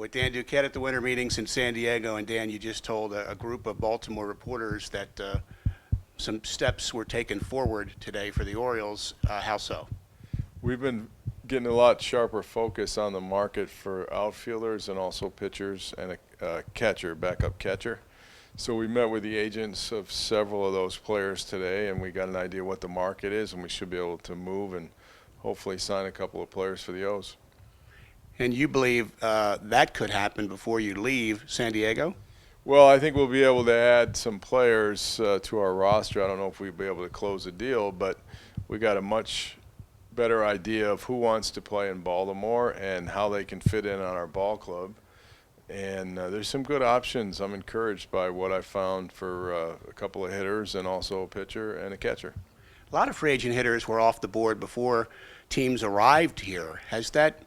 with Dan Duquette at the winter meetings in San Diego. And Dan, you just told a group of Baltimore reporters that some steps were taken forward today for the Orioles. How so? We've been getting a lot sharper focus on the market for outfielders and also pitchers and a catcher, backup catcher. So we met with the agents of several of those players today, and we got an idea what the market is, and we should be able to move and hopefully sign a couple of players for the O's. And you believe that could happen before you leave San Diego? Well, I think we'll be able to add some players to our roster. I don't know if we'll be able to close a deal, but we got a much better idea of who wants to play in Baltimore and how they can fit in on our ball club. And there's some good options. I'm encouraged by what I found for a couple of hitters and also a pitcher and a catcher. A lot of free agent hitters were off the board before teams arrived here. How has that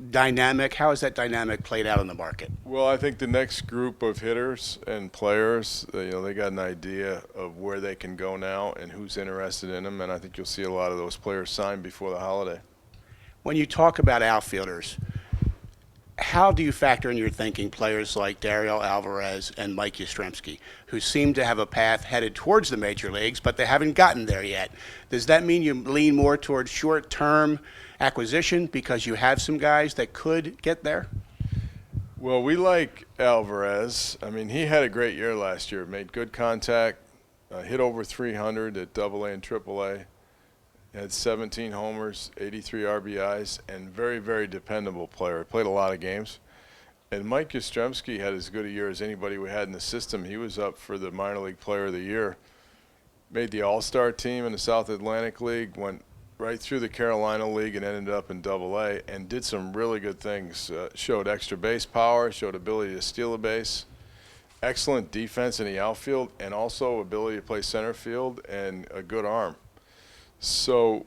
dynamic played out in the market? Well, I think the next group of hitters and players, they got an idea of where they can go now and who's interested in them, and I think you'll see a lot of those players sign before the holiday. When you talk about outfielders, how do you factor in your thinking players like Dario Alvarez and Mike Yastrzemski, who seem to have a path headed towards the major leagues, but they haven't gotten there yet? Does that mean you lean more towards short-term acquisition because you have some guys that could get there? Well, we like Alvarez. I mean, he had a great year last year, made good contact, hit over 300 at AA and AAA. Had 17 homers, 83 RBIs, and very, very dependable player. Played a lot of games. And Mike Yastrzemski had as good a year as anybody we had in the system. He was up for the minor league player of the year. Made the all-star team in the South Atlantic League, went right through the Carolina League and ended up in AA, and did some really good things. Showed extra base power, showed ability to steal a base, excellent defense in the outfield, and also ability to play center field and a good arm. So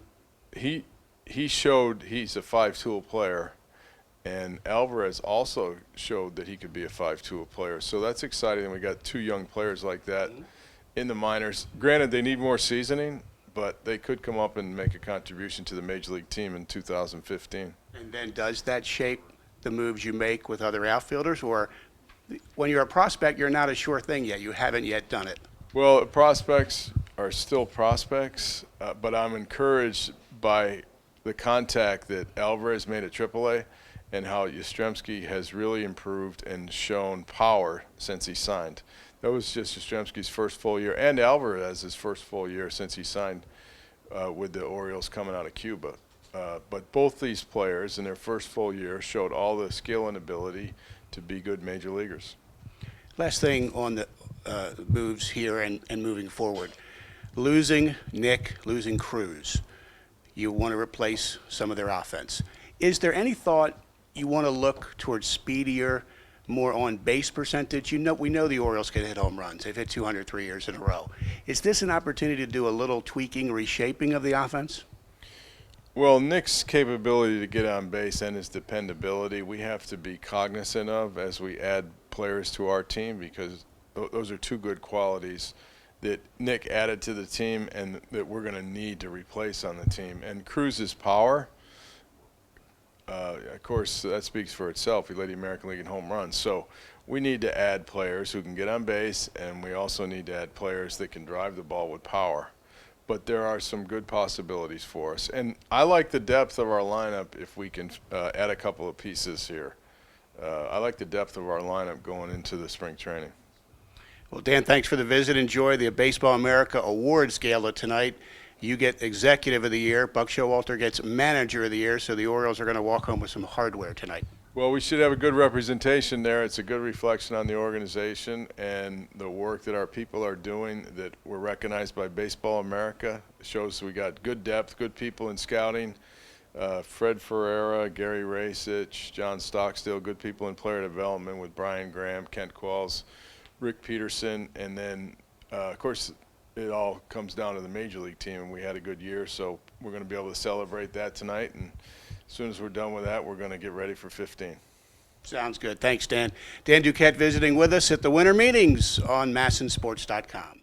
he showed he's a five-tool player, and Alvarez also showed that he could be a five-tool player. So that's exciting, and we got two young players like that in the minors. Granted, they need more seasoning, but they could come up and make a contribution to the major league team in 2015. And then does that shape the moves you make with other outfielders, or when you're a prospect, you're not a sure thing yet? You haven't yet done it. Well, prospects are still prospects, but I'm encouraged by the contact that Alvarez made at AAA and how Yastrzemski has really improved and shown power since he signed. That was just Yastrzemski's first full year, and Alvarez's first full year since he signed with the Orioles coming out of Cuba. But both these players in their first full year showed all the skill and ability to be good major leaguers. Last thing on the moves here and moving forward. Losing Nick, losing Cruz, you want to replace some of their offense. Is there any thought you want to look towards speedier, more on base percentage? We know the Orioles can hit home runs. They've hit 200 3 years in a row. Is this an opportunity to do a little tweaking, reshaping of the offense? Well, Nick's capability to get on base and his dependability, we have to be cognizant of as we add players to our team, because those are two good qualities that Nick added to the team and that we're going to need to replace on the team. And Cruz's power, of course, that speaks for itself. He led the American League in home runs. So we need to add players who can get on base, and we also need to add players that can drive the ball with power. But there are some good possibilities for us. And I like the depth of our lineup if we can add a couple of pieces here. I like the depth of our lineup going into the spring training. Well, Dan, thanks for the visit. Enjoy the Baseball America Awards Gala tonight. You get Executive of the Year. Buck Showalter gets Manager of the Year, so the Orioles are going to walk home with some hardware tonight. Well, we should have a good representation there. It's a good reflection on the organization and the work that our people are doing that we're recognized by Baseball America. It shows we got good depth, good people in scouting. Fred Ferreira, Gary Rasich, John Stockstill, good people in player development with Brian Graham, Kent Qualls, Rick Peterson, and then, of course, it all comes down to the Major League team, and we had a good year, so we're going to be able to celebrate that tonight, and as soon as we're done with that, we're going to get ready for 15. Sounds good. Thanks, Dan. Dan Duquette visiting with us at the winter meetings on MASNsports.com.